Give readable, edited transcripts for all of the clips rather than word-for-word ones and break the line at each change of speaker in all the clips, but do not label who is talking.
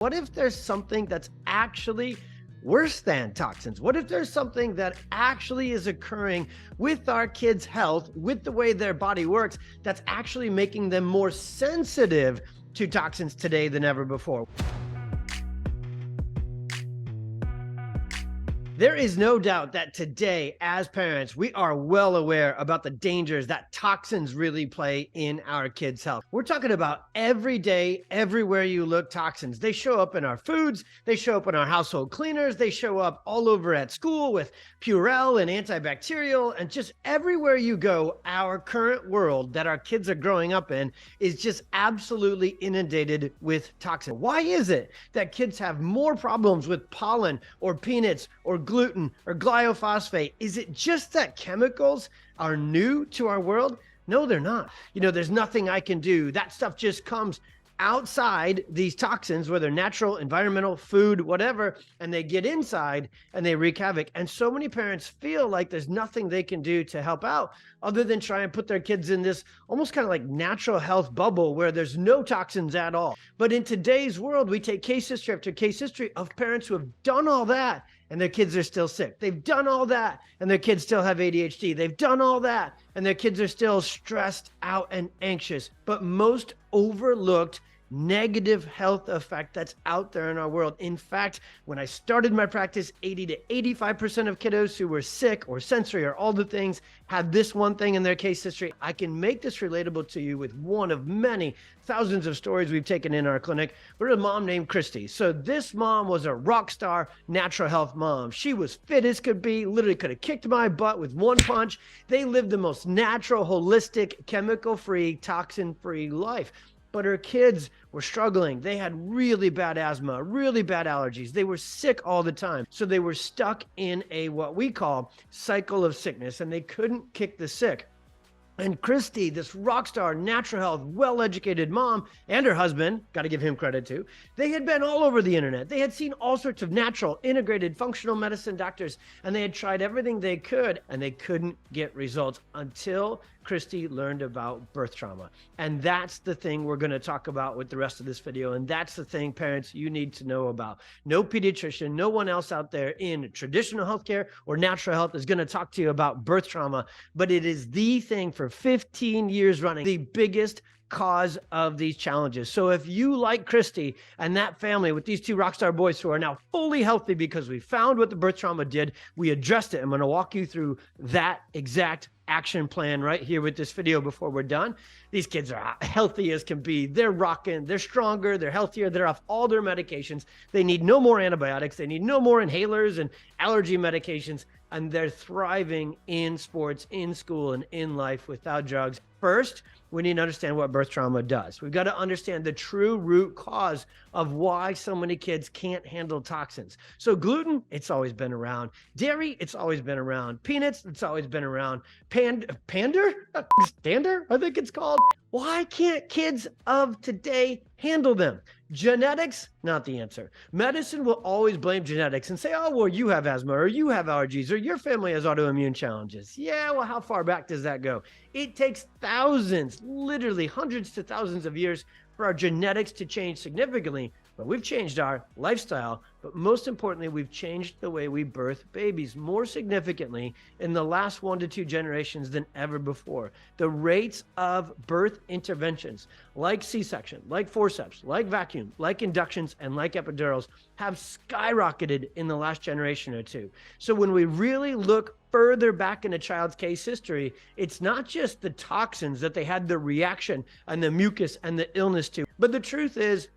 What if there's something that's actually worse than toxins? What if there's something that actually is occurring with our kids' health, with the way their body works, that's actually making them more sensitive to toxins today than ever before? There is no doubt that today, as parents, we are well aware about the dangers that toxins really play in our kids' health. We're talking about every day, everywhere you look, toxins. They show up in our foods, they show up in our household cleaners, they show up all over at school with Purell and antibacterial, and just everywhere you go, our current world that our kids are growing up in is just absolutely inundated with toxins. Why is it that kids have more problems with pollen or peanuts or gluten or glyphosate? Is it just that chemicals are new to our world? No, they're not. There's nothing I can do. That stuff just comes outside, these toxins, whether natural, environmental, food, whatever, and they get inside and they wreak havoc. And so many parents feel like there's nothing they can do to help out other than try and put their kids in this almost kind of like natural health bubble where there's no toxins at all. But in today's world, we take case history after case history of parents who have done all that and their kids are still sick. They've done all that and their kids still have ADHD. They've done all that and their kids are still stressed out and anxious. But most overlooked negative health effect that's out there in our world. In fact, when I started my practice, 80 to 85% of kiddos who were sick or sensory or all the things had this one thing in their case history. I can make this relatable to you with one of many thousands of stories we've taken in our clinic. We're a mom named Christy. So this mom was a rock star natural health mom. She was fit as could be, literally could have kicked my butt with one punch. They lived the most natural, holistic, chemical-free, toxin-free life. But her kids were struggling. They had really bad asthma, really bad allergies. They were sick all the time. So they were stuck in a what we call cycle of sickness, and they couldn't kick the sick. And Christy, this rock star, natural health, well-educated mom, and her husband, got to give him credit too, they had been all over the internet. They had seen all sorts of natural, integrated, functional medicine doctors, and they had tried everything they could, and they couldn't get results until Christy learned about birth trauma. And that's the thing we're going to talk about with the rest of this video. And that's the thing, parents, you need to know about. No pediatrician, no one else out there in traditional healthcare or natural health is going to talk to you about birth trauma, but it is the thing for 15 years running, the biggest cause of these challenges. So if you, like Christy and that family with these two rockstar boys who are now fully healthy because we found what the birth trauma did, we addressed it. I'm going to walk you through that exact action plan right here with this video before we're done. These kids are healthy as can be. They're rocking, they're stronger, they're healthier, they're off all their medications. They need no more antibiotics. They need no more inhalers and allergy medications. And they're thriving in sports, in school, and in life without drugs. First, we need to understand what birth trauma does. We've got to understand the true root cause of why so many kids can't handle toxins. So gluten, it's always been around. Dairy, it's always been around. Peanuts, it's always been around. Pander, I think it's called. Why can't kids of today handle them? Genetics, not the answer. Medicine will always blame genetics and say, oh, well, you have asthma or you have allergies or your family has autoimmune challenges. Yeah, well, how far back does that go? It takes thousands, literally hundreds to thousands of years for our genetics to change significantly. But we've changed our lifestyle, but most importantly, we've changed the way we birth babies more significantly in the last 1 to 2 generations than ever before. The rates of birth interventions like C-section, like forceps, like vacuum, like inductions, and like epidurals have skyrocketed in the last generation or two. So when we really look further back in a child's case history, it's not just the toxins that they had the reaction and the mucus and the illness to, but the truth is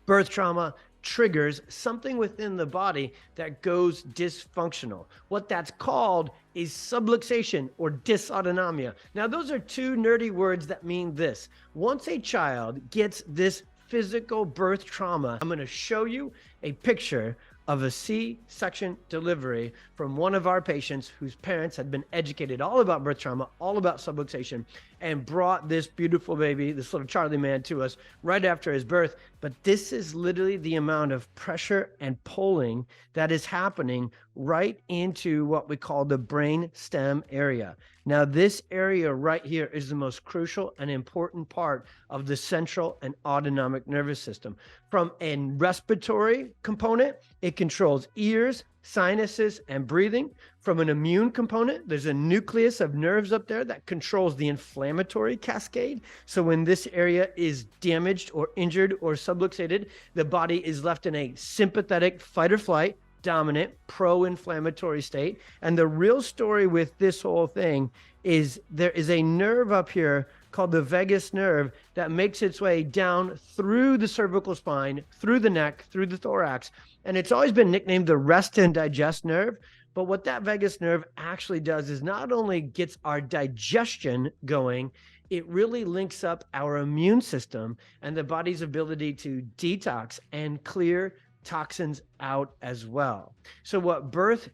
birth trauma triggers something within the body that goes dysfunctional. What that's called is subluxation or dysautonomia. Now, those are two nerdy words that mean this. Once a child gets this physical birth trauma, I'm going to show you a picture of a C-section delivery from one of our patients whose parents had been educated all about birth trauma, all about subluxation, and brought this beautiful baby, this little Charlie man, to us right after his birth. But this is literally the amount of pressure and pulling that is happening right into what we call the brain stem area. Now, this area right here is the most crucial and important part of the central and autonomic nervous system. From a respiratory component, it controls ears, sinuses, and breathing. From an immune component, there's a nucleus of nerves up there that controls the inflammatory cascade. So when this area is damaged or injured or subluxated, the body is left in a sympathetic fight or flight, dominant, pro-inflammatory state. And the real story with this whole thing is there is a nerve up here called the vagus nerve that makes its way down through the cervical spine, through the neck, through the thorax. And it's always been nicknamed the rest and digest nerve. But what that vagus nerve actually does is not only gets our digestion going, it really links up our immune system and the body's ability to detox and clear toxins out as well. So what birth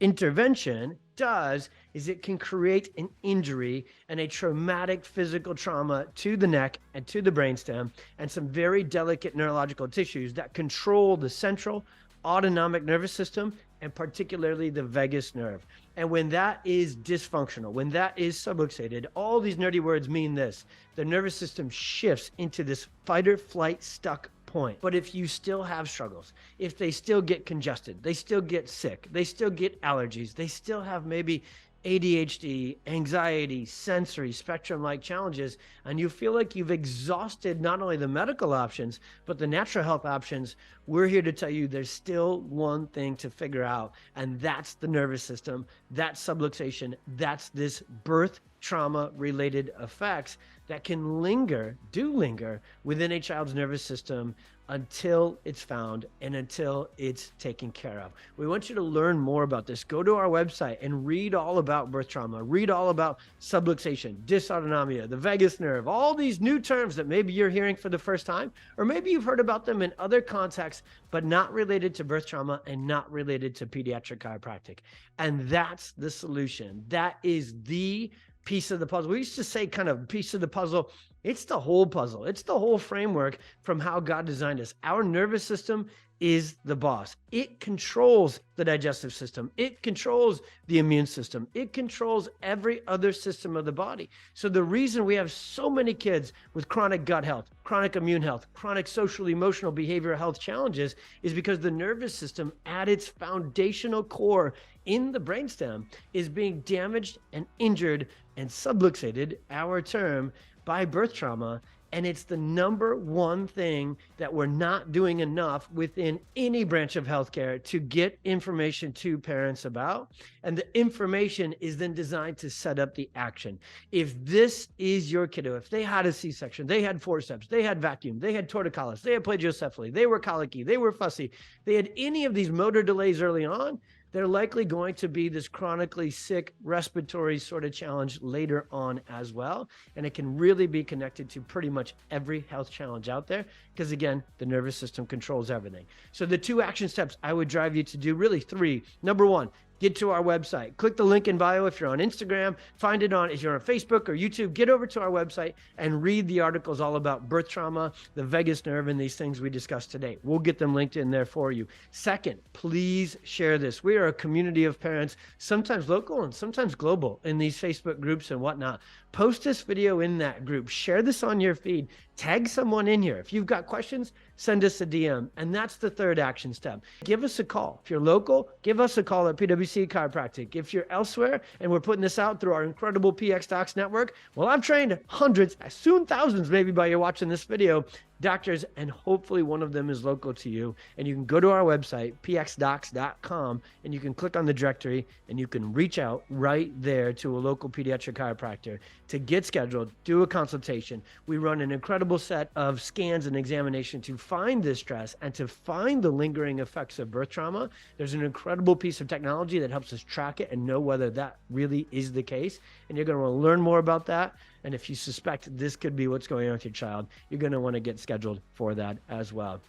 intervention does is it can create an injury and a traumatic physical trauma to the neck and to the brainstem and some very delicate neurological tissues that control the central autonomic nervous system and particularly the vagus nerve. And when that is dysfunctional, when that is subluxated, all these nerdy words mean this: the nervous system shifts into this fight or flight stuck point. But if you still have struggles, if they still get congested, they still get sick, they still get allergies, they still have maybe ADHD, anxiety, sensory spectrum-like challenges, and you feel like you've exhausted not only the medical options, but the natural health options, we're here to tell you there's still one thing to figure out, and that's the nervous system, that's subluxation, that's this birth trauma-related effects that can linger, do linger within a child's nervous system until it's found and until it's taken care of. We want you to learn more about this. Go to our website and read all about birth trauma, read all about subluxation, dysautonomia, the vagus nerve, all these new terms that maybe you're hearing for the first time, or maybe you've heard about them in other contexts, but not related to birth trauma and not related to pediatric chiropractic. And that's the solution. That is the piece of the puzzle. We used to say kind of piece of the puzzle. It's the whole puzzle. It's the whole framework from how God designed us. Our nervous system is the boss. It controls the digestive system. It controls the immune system. It controls every other system of the body. So the reason we have so many kids with chronic gut health, chronic immune health, chronic social, emotional, behavioral health challenges is because the nervous system at its foundational core in the brainstem is being damaged and injured and subluxated, our term, by birth trauma. And it's the number one thing that we're not doing enough within any branch of healthcare to get information to parents about. And the information is then designed to set up the action. If this is your kiddo, if they had a C-section, they had forceps, they had vacuum, they had torticollis, they had plagiocephaly, they were colicky, they were fussy, they had any of these motor delays early on, they're likely going to be this chronically sick respiratory sort of challenge later on as well. And it can really be connected to pretty much every health challenge out there because, again, the nervous system controls everything. So the 2 action steps I would drive you to do, really 3. Number 1, get to our website. Click the link in bio if you're on Instagram. Find it on, if you're on Facebook or YouTube, get over to our website and read the articles all about birth trauma, the vagus nerve, and these things we discussed today. We'll get them linked in there for you. Second, please share this. We are a community of parents, sometimes local and sometimes global, in these Facebook groups and whatnot. Post this video in that group. Share this on your feed. Tag someone in here. If you've got questions, send us a DM. And that's the 3rd action step. Give us a call. If you're local, give us a call at PwC Chiropractic. If you're elsewhere and we're putting this out through our incredible PX Docs network, well, I've trained hundreds, soon thousands maybe by you watching this video, doctors, and hopefully one of them is local to you. And you can go to our website, pxdocs.com, and you can click on the directory and you can reach out right there to a local pediatric chiropractor to get scheduled, do a consultation. We run an incredible set of scans and examination to find this stress and to find the lingering effects of birth trauma. There's an incredible piece of technology that helps us track it and know whether that really is the case. And you're going to want to learn more about that. And if you suspect this could be what's going on with your child, you're going to want to get scheduled for that as well.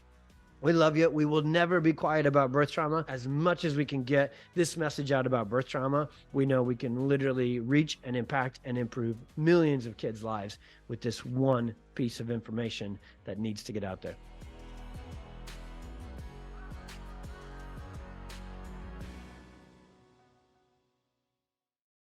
We love you. We will never be quiet about birth trauma. As much as we can get this message out about birth trauma, we know we can literally reach and impact and improve millions of kids' lives with this one piece of information that needs to get out there.